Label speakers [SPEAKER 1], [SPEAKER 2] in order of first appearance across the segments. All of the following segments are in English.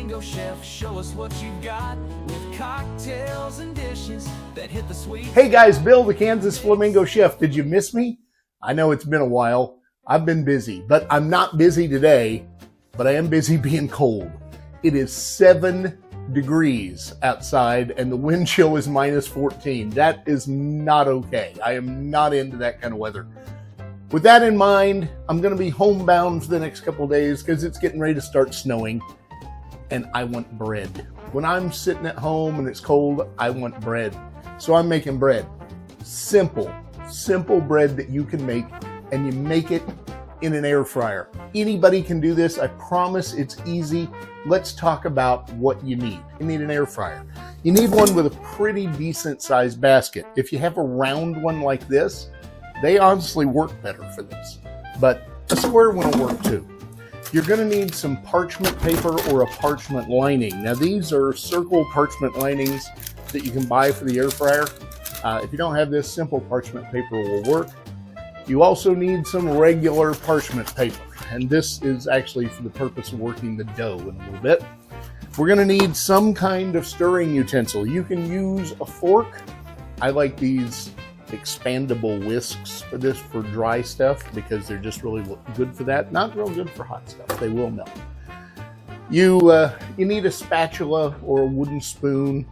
[SPEAKER 1] Flamingo chef, show us what you got with cocktails and dishes that hit the sweet.
[SPEAKER 2] Hey guys, Bill, the Kansas Flamingo chef. Did you miss me? I know it's been a while. I've been busy, but I'm not busy today, but I am busy being cold. It is 7 degrees outside and the wind chill is minus 14. That is not okay. I am not into that kind of weather. With that in mind, I'm going to be homebound for the next couple of days because it's getting ready to start snowing and I want bread. When I'm sitting at home and it's cold, I want bread. So I'm making bread. Simple bread that you can make, and you make it in an air fryer. Anybody can do this. I promise it's easy. Let's talk about what you need. You need an air fryer. You need one with a pretty decent sized basket. If you have a round one like this, they honestly work better for this, but a square one will work too. You're going to need some parchment paper or a parchment lining. Now these are circle parchment linings that you can buy for the air fryer. If you don't have this, simple parchment paper will work. You also need some regular parchment paper, and this is actually for the purpose of working the dough in a little bit. We're going to need some kind of stirring utensil. You can use a fork. I like these expandable whisks for this for dry stuff because they're just really good for that. Not real good for hot stuff. They will melt. You need a spatula or a wooden spoon.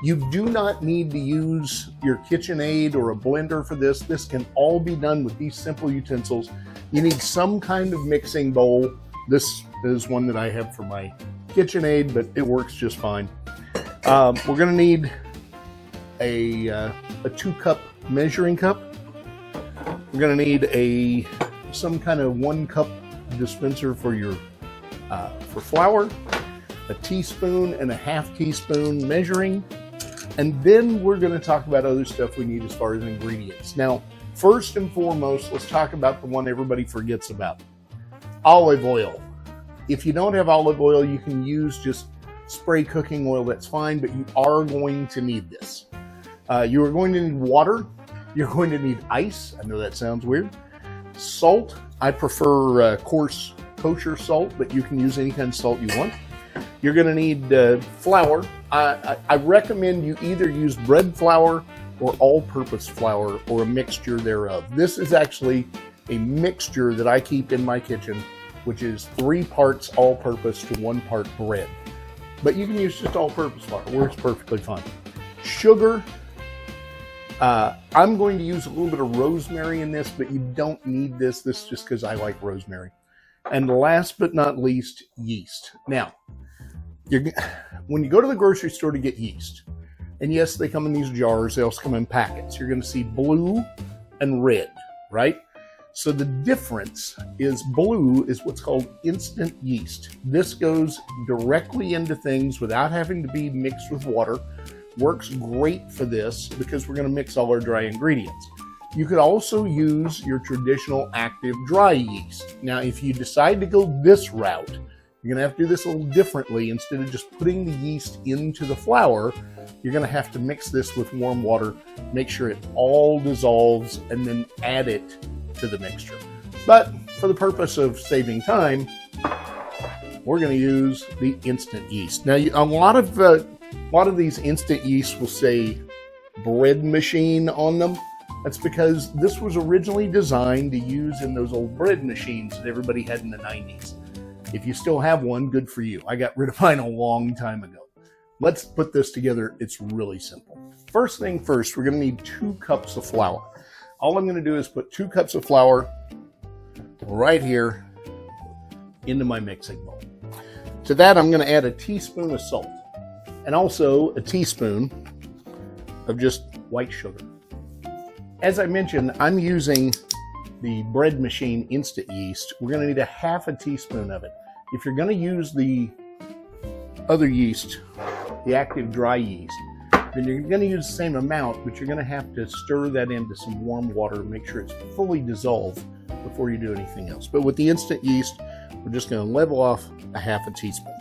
[SPEAKER 2] You do not need to use your KitchenAid or a blender for this. This can all be done with these simple utensils. You need some kind of mixing bowl. This is one that I have for my KitchenAid, but it works just fine. We're going to need a 2-cup measuring cup. We're going to need some kind of 1-cup dispenser for your for flour, a teaspoon and a half teaspoon measuring, and then we're going to talk about other stuff we need as far as ingredients. Now, first and foremost, let's talk about the one everybody forgets about: olive oil. If you don't have olive oil, you can use just spray cooking oil. That's fine, but you are going to need this. You are going to need water. You're going to need ice. I know that sounds weird. Salt. I prefer coarse kosher salt, but you can use any kind of salt you want. You're going to need flour. I recommend you either use bread flour or all-purpose flour or a mixture thereof. This is actually a mixture that I keep in my kitchen, which is 3 parts all-purpose to 1 part bread. But you can use just all-purpose flour. It works perfectly fine. Sugar. I'm going to use a little bit of rosemary in this, but you don't need this. This is just because I like rosemary. And last but not least, yeast. Now, when you go to the grocery store to get yeast, and yes, they come in these jars, they also come in packets. You're going to see blue and red, right? So the difference is blue is what's called instant yeast. This goes directly into things without having to be mixed with water. Works great for this because we're going to mix all our dry ingredients. You could also use your traditional active dry yeast. Now, if you decide to go this route, you're going to have to do this a little differently. Instead of just putting the yeast into the flour, you're going to have to mix this with warm water, make sure it all dissolves, and then add it to the mixture. But for the purpose of saving time, we're going to use the instant yeast. Now, a lot of these instant yeasts will say bread machine on them. That's because this was originally designed to use in those old bread machines that everybody had in the 90s. If you still have one, good for you. I got rid of mine a long time ago. Let's put this together. It's really simple. First thing first, we're going to need 2 cups of flour. All I'm going to do is put 2 cups of flour right here into my mixing bowl. To that, I'm going to add a teaspoon of salt and also a teaspoon of just white sugar. As I mentioned, I'm using the bread machine instant yeast. We're going to need a half a teaspoon of it. If you're going to use the other yeast, the active dry yeast, then you're going to use the same amount, but you're going to have to stir that into some warm water, make sure it's fully dissolved before you do anything else. But with the instant yeast, we're just going to level off a half a teaspoon.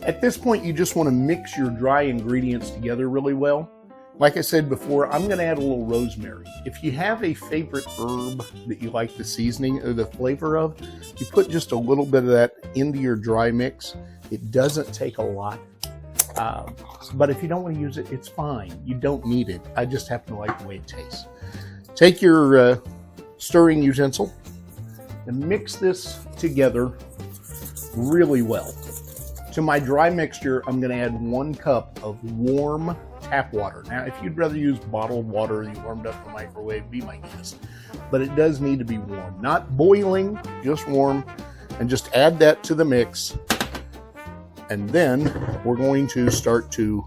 [SPEAKER 2] At this point, you just want to mix your dry ingredients together really well. Like I said before, I'm going to add a little rosemary. If you have a favorite herb that you like the seasoning or the flavor of, you put just a little bit of that into your dry mix. It doesn't take a lot. But if you don't want to use it, it's fine. You don't need it. I just happen to like the way it tastes. Take your stirring utensil and mix this together really well. To my dry mixture, I'm going to add 1 cup of warm tap water. Now, if you'd rather use bottled water you warmed up in the microwave, be my guest. But it does need to be warm. Not boiling, just warm. And just add that to the mix. And then we're going to start to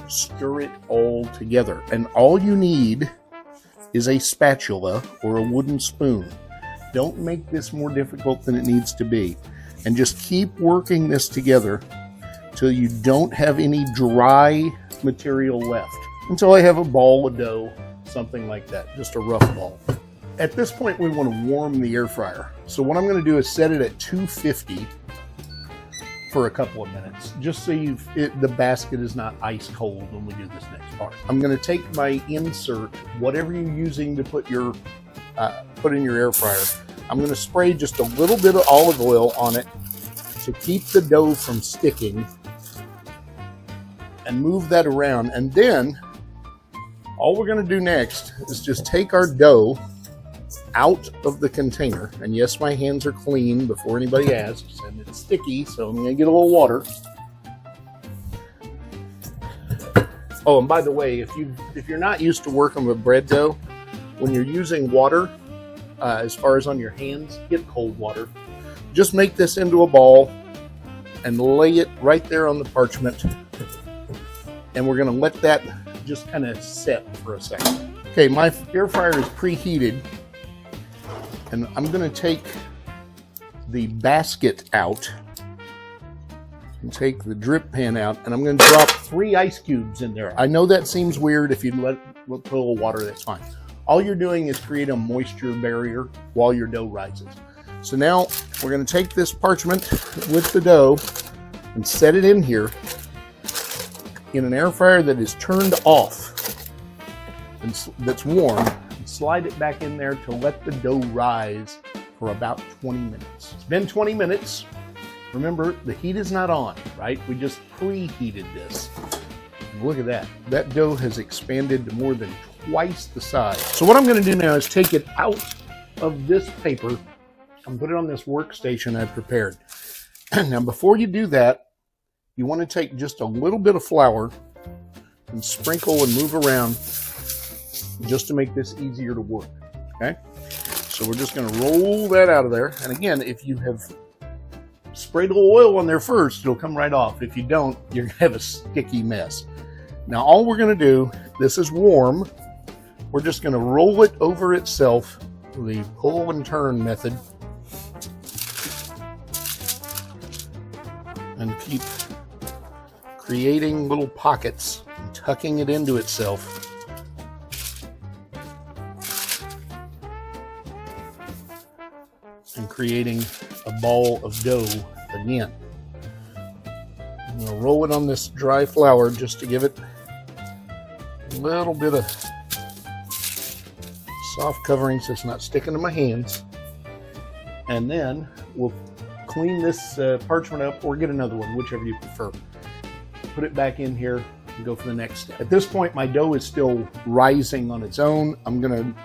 [SPEAKER 2] stir it all together. And all you need is a spatula or a wooden spoon. Don't make this more difficult than it needs to be. And just keep working this together till you don't have any dry material left. Until I have a ball of dough, something like that, just a rough ball. At this point, we want to warm the air fryer. So what I'm going to do is set it at 250 for a couple of minutes, just so the basket is not ice cold when we do this next part. I'm going to take my insert, whatever you're using to put in your air fryer. I'm going to spray just a little bit of olive oil on it to keep the dough from sticking, and move that around. And then all we're going to do next is just take our dough out of the container. And yes, my hands are clean before anybody asks, and it's sticky, so I'm going to get a little water. Oh, and by the way, if you're not used to working with bread dough, when you're using water, as far as on your hands, get cold water. Just make this into a ball and lay it right there on the parchment. And we're going to let that just kind of set for a second. Okay, my air fryer is preheated. And I'm going to take the basket out and take the drip pan out, and I'm going to drop 3 ice cubes in there. I know that seems weird. If you put a little water, that's fine. All you're doing is create a moisture barrier while your dough rises. So now we're going to take this parchment with the dough and set it in here in an air fryer that is turned off and that's warm. Slide it back in there to let the dough rise for about 20 minutes. It's been 20 minutes. Remember, the heat is not on, right? We just preheated this. And look at that. That dough has expanded to more than twice the size. So what I'm going to do now is take it out of this paper and put it on this workstation I've prepared. Now, before you do that, you want to take just a little bit of flour and sprinkle and move around just to make this easier to work, okay? So we're just going to roll that out of there. And again, if you have sprayed a little oil on there first, it'll come right off. If you don't, you're going to have a sticky mess. Now, all we're going to do, this is warm, we're just going to roll it over itself, the pull and turn method, and keep creating little pockets and tucking it into itself. And creating a ball of dough again. I'm going to roll it on this dry flour just to give it a little bit of soft covering so it's not sticking to my hands. And then we'll clean this parchment up or get another one, whichever you prefer. Put it back in here and go for the next step. At this point, my dough is still rising on its own. I'm going to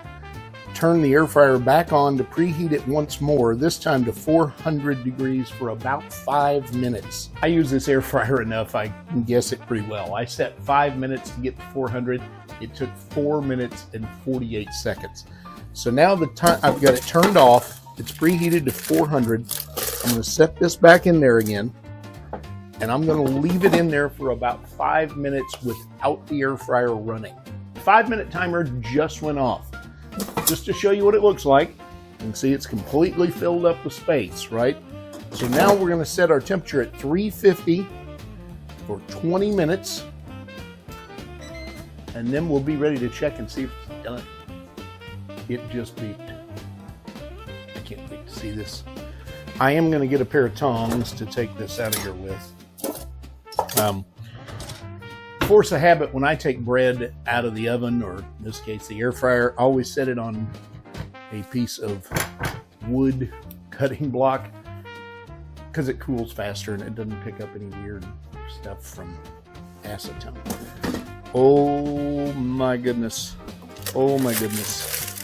[SPEAKER 2] turn the air fryer back on to preheat it once more, this time to 400 degrees for about 5 minutes. I use this air fryer enough, I can guess it pretty well. I set 5 minutes to get to 400. It took 4 minutes and 48 seconds. So now the time I've got it turned off, it's preheated to 400. I'm going to set this back in there again, and I'm going to leave it in there for about 5 minutes without the air fryer running. 5-minute timer just went off. Just to show you what it looks like. You can see it's completely filled up with space, right? So now we're going to set our temperature at 350 for 20 minutes. And then we'll be ready to check and see if it's done. It just beeped. I can't wait to see this. I am going to get a pair of tongs to take this out of here with. Force a habit, when I take bread out of the oven, or in this case the air fryer, I always set it on a piece of wood cutting block because it cools faster and it doesn't pick up any weird stuff from acetone. Oh my goodness. Oh my goodness.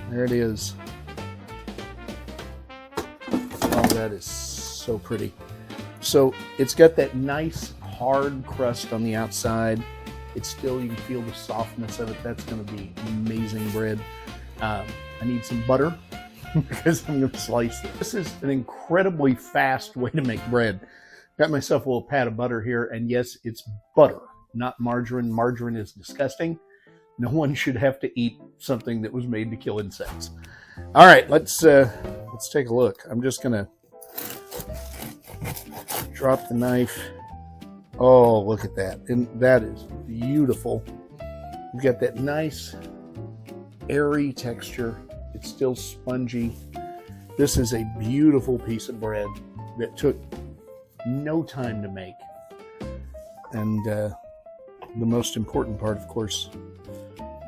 [SPEAKER 2] There it is. Oh, that is so pretty. So it's got that nice hard crust on the outside. It's still, you can feel the softness of it. That's going to be amazing bread. I need some butter because I'm going to slice it. This is an incredibly fast way to make bread. Got myself a little pat of butter here, and yes, it's butter, not margarine. Margarine is disgusting. No one should have to eat something that was made to kill insects. All right, let's take a look. I'm just going to drop the knife. Oh, look at that. And that is beautiful. You've got that nice airy texture. It's still spongy. This is a beautiful piece of bread that took no time to make. And the most important part, of course,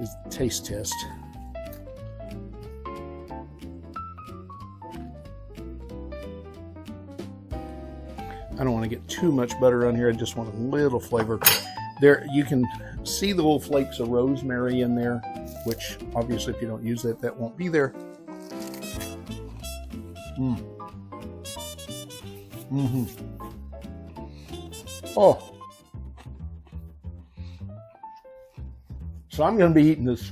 [SPEAKER 2] is the taste test. I don't want to get too much butter on here. I just want a little flavor. There, you can see the little flakes of rosemary in there, which obviously if you don't use that, that won't be there. Oh. So I'm going to be eating this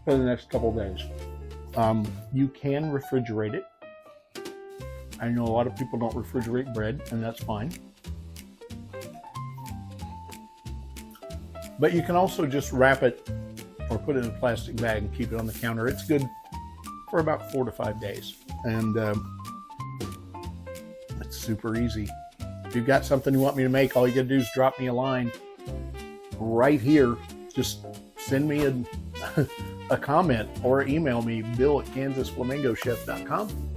[SPEAKER 2] for the next couple of days. You can refrigerate it. I know a lot of people don't refrigerate bread, and that's fine. But you can also just wrap it or put it in a plastic bag and keep it on the counter. It's good for about 4 to 5 days. And it's super easy. If you've got something you want me to make, all you gotta do is drop me a line right here. Just send me a comment or email me, bill@kansasflamingochef.com.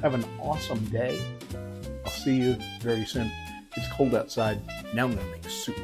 [SPEAKER 2] Have an awesome day. I'll see you very soon. It's cold outside. Now I'm going to make soup.